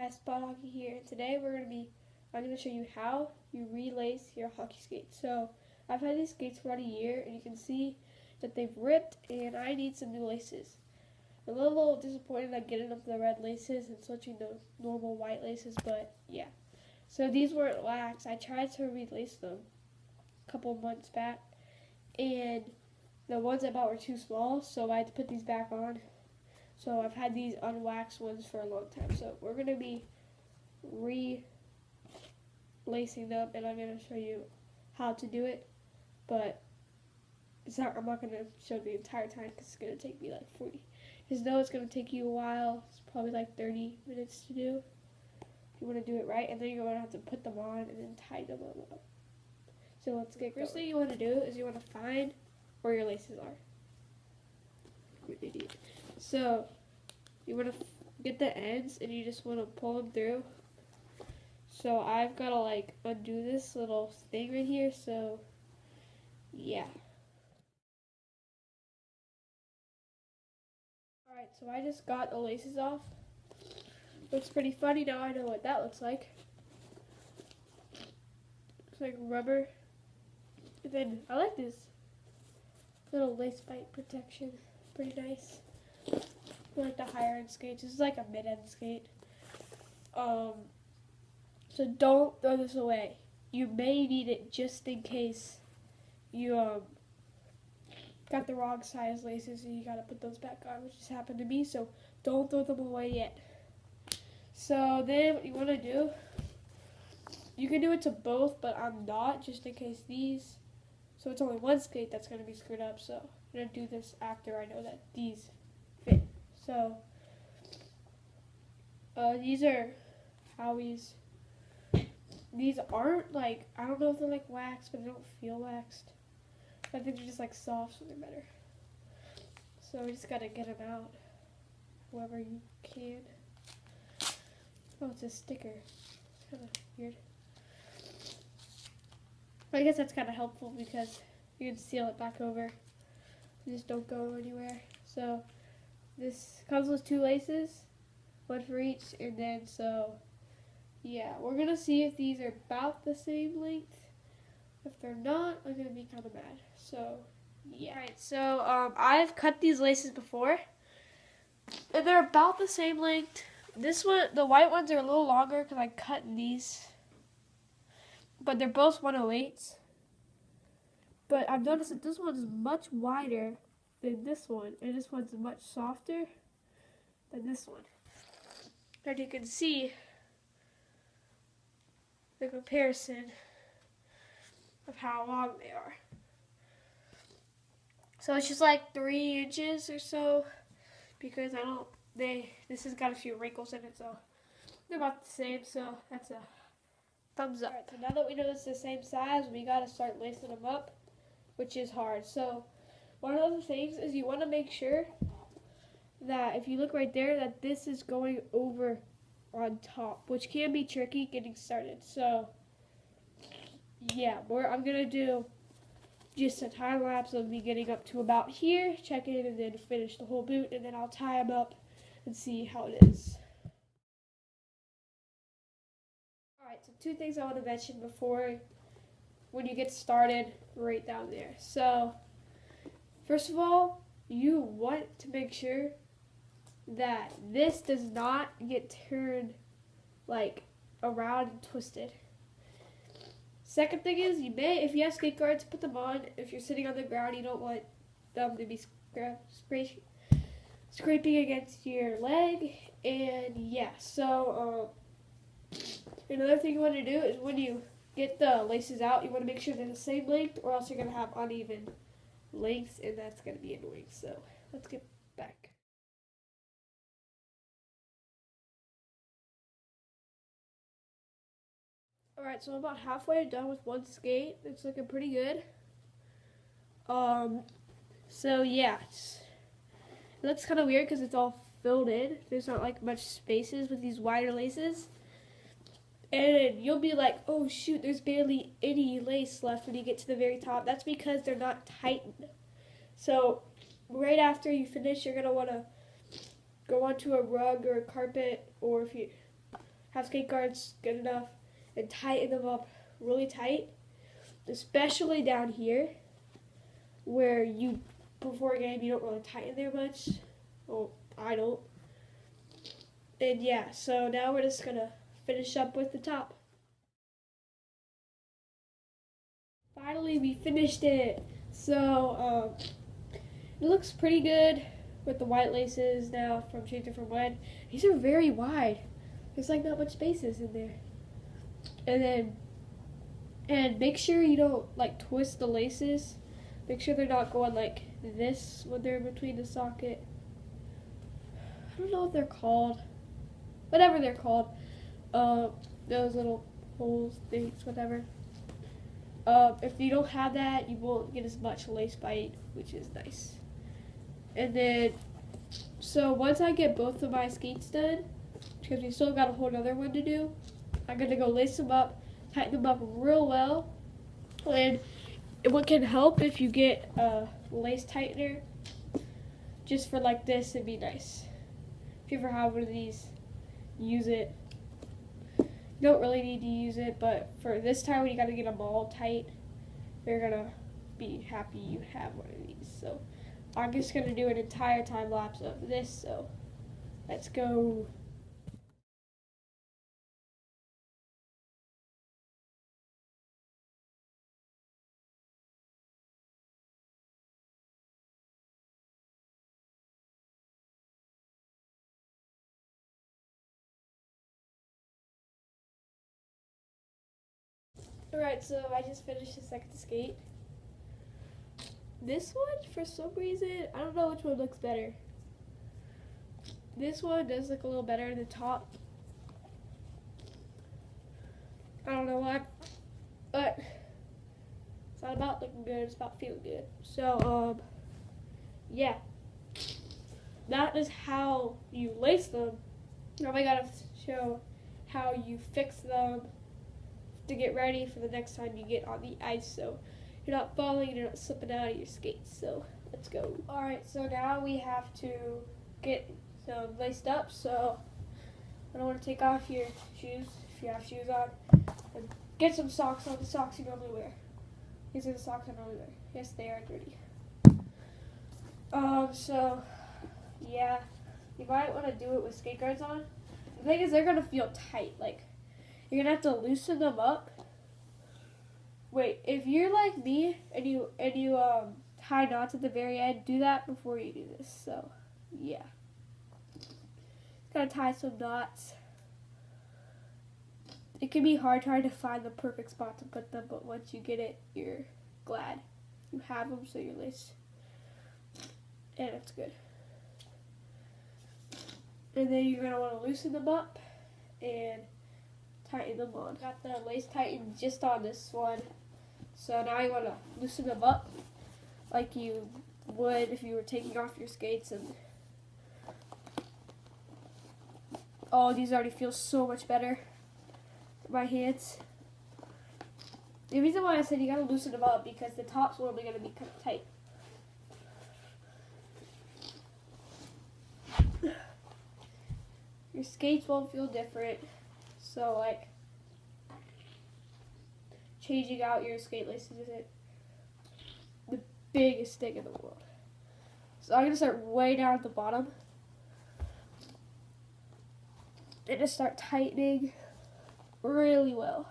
Spot Hockey here, and today I'm going to show you how you relace your hockey skates. So I've had these skates for about a year, and you can see that they've ripped, and I need some new laces. I'm a little disappointed at getting up the red laces and switching to normal white laces, but yeah. So these weren't wax. I tried to relace them a couple months back, and the ones I bought were too small, so I had to put these back on. So I've had these unwaxed ones for a long time. So we're going to be relacing them, and I'm going to show you how to do it. But I'm not going to show the entire time because it's going to take me like 40. Just know it's going to take you a while. It's probably like 30 minutes to do if you want to do it right. And then you're going to have to put them on and then tie them up. So let's get going. First thing you want to do is you want to find where your laces are. You're an idiot. So you want to get the ends and you just want to pull them through. So I've got to like undo this little thing right here. So yeah. Alright, so I just got the laces off. Looks pretty funny. Now I know what that looks like. It's like rubber. And then I like this little lace bite protection. Pretty nice. I like the higher end skates. This is like a mid end skate. So don't throw this away. You may need it just in case you got the wrong size laces and you gotta put those back on, which just happened to me. So don't throw them away yet. So then what you want to do, you can do it to both, but I'm not, just in case these. So it's only one skate that's going to be screwed up. So I'm going to do this after I know that these fit. So these are Howie's. These aren't like, I don't know if they're like waxed, but they don't feel waxed. I think they're just like soft, so they're better. So we just got to get them out however you can. Oh, it's a sticker. It's kind of weird. I guess that's kind of helpful because you can seal it back over. They just don't go anywhere. So this comes with two laces, one for each, and then so yeah, we're gonna see if these are about the same length. If they're not, I'm gonna be kind of mad. So yeah. Alright, so I've cut these laces before, and they're about the same length. This one, the white ones are a little longer because I cut these, but they're both 108s. But I've noticed that this one is much wider than this one, and this one's much softer than this one. And you can see the comparison of how long they are. So it's just like 3 inches or so, because this has got a few wrinkles in it, so they're about the same, so that's a thumbs up. Alright, so now that we know it's the same size, we gotta start lacing them up, which is hard. So one of the things is you want to make sure that if you look right there, that this is going over on top, which can be tricky getting started. So yeah, I'm gonna do just a time lapse of me getting up to about here, check in, and then finish the whole boot, and then I'll tie them up and see how it is. Alright, so two things I want to mention before when you get started right down there. So first of all, you want to make sure that this does not get turned like around and twisted. Second thing is, if you have skate guards, put them on. If you're sitting on the ground, you don't want them to be scraping against your leg. And yeah, so another thing you want to do is when you get the laces out, you want to make sure they're the same length, or else you're going to have uneven lengths, and that's going to be annoying. So let's get back. Alright, so I'm about halfway done with one skate. It's looking pretty good. So yeah, it looks kind of weird because it's all filled in. There's not like much spaces with these wider laces. And you'll be like, oh shoot, there's barely any lace left when you get to the very top. That's because they're not tightened. So right after you finish, you're going to want to go onto a rug or a carpet, or if you have skate guards good enough and tighten them up really tight, especially down here where before a game you don't really tighten there much. Well, I don't. And yeah, so now we're just gonna finish up with the top. Finally, we finished it. So it looks pretty good with the white laces now from changing from red. These are very wide. There's like not much spaces in there. And make sure you don't like twist the laces. Make sure they're not going like this when they're between the socket. I don't know what they're called. Whatever they're called. Those little holes, things, whatever. If you don't have that, you won't get as much lace bite, which is nice. And then, so once I get both of my skates done, because we still got a whole other one to do, I'm gonna go lace them up, tighten them up real well. And what can help if you get a lace tightener, just for like this, it'd be nice. If you ever have one of these, use it. You don't really need to use it, but for this time when you gotta get them all tight, you're gonna be happy you have one of these. So I'm just gonna do an entire time lapse of this, so let's go. Alright, so I just finished the second skate. This one, for some reason, I don't know which one looks better. This one does look a little better in the top. I don't know why, but it's not about looking good, it's about feeling good. So, yeah. That is how you lace them. Now I gotta show how you fix them to get ready for the next time you get on the ice, so you're not falling, you're not slipping out of your skates. So let's go. Alright, so now we have to get them laced up, so I don't want to take off your shoes if you have shoes on, and get some socks on, the socks you normally wear. These are the socks I normally wear. Yes, they are dirty. So yeah, you might want to do it with skate guards on. The thing is, they're gonna feel tight, like you're gonna have to loosen them up. Wait, if you're like me and you tie knots at the very end, do that before you do this. So, yeah. Gotta tie some knots. It can be hard trying to find the perfect spot to put them, but once you get it, you're glad you have them, so you're laced. And it's good. And then you're gonna want to loosen them up and tighten them on. Got the lace tightened just on this one. So now you want to loosen them up like you would if you were taking off your skates. And oh, these already feel so much better in my hands. The reason why I said you gotta loosen them up because the top's normally gonna be kind of tight. Your skates won't feel different. So like changing out your skate laces isn't the biggest thing in the world. So I'm gonna start way down at the bottom and just start tightening really well.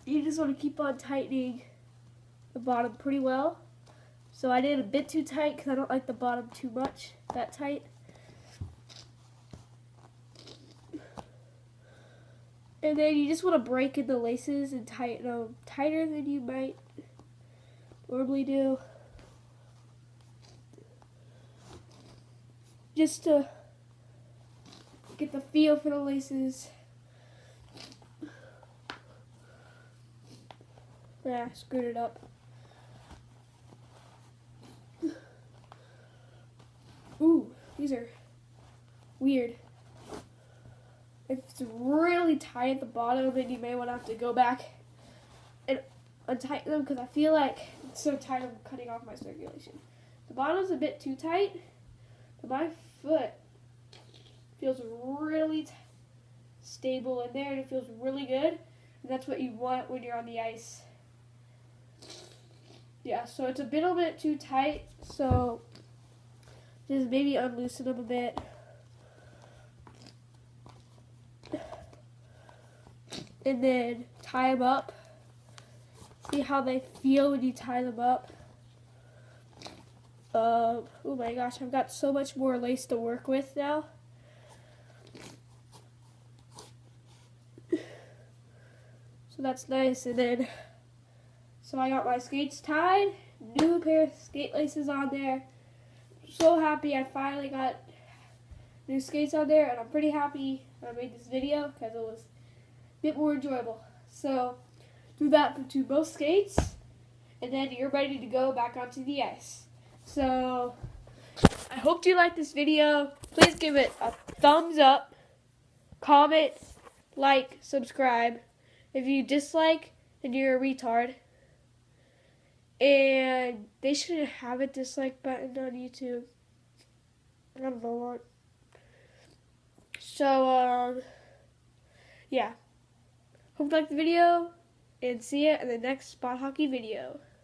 You just want to keep on tightening the bottom pretty well. So I did a bit too tight because I don't like the bottom too much, that tight. And then you just want to break in the laces and tighten them tighter than you might normally do. Just to get the feel for the laces. Yeah, screwed it up. Ooh, these are weird. If it's really tight at the bottom, then you may want to have to go back and untighten them because I feel like it's so tight I'm cutting off my circulation. The bottom's a bit too tight, but my foot feels really stable in there and it feels really good. And that's what you want when you're on the ice. Yeah, so it's a little bit too tight, so just maybe unloosen them a bit. And then tie them up. See how they feel when you tie them up. Oh my gosh, I've got so much more lace to work with now. So that's nice. And then, so I got my skates tied, new pair of skate laces on there. So happy I finally got new skates on there, and I'm pretty happy I made this video because it was a bit more enjoyable. So do that to both skates, and then you're ready to go back onto the ice. So I hope you liked this video. Please give it a thumbs up, comment, like, subscribe. If you dislike, then you're a retard. And they shouldn't have a dislike button on YouTube. I don't know what. So, yeah. Hope you liked the video, and see you in the next Spot Hockey video.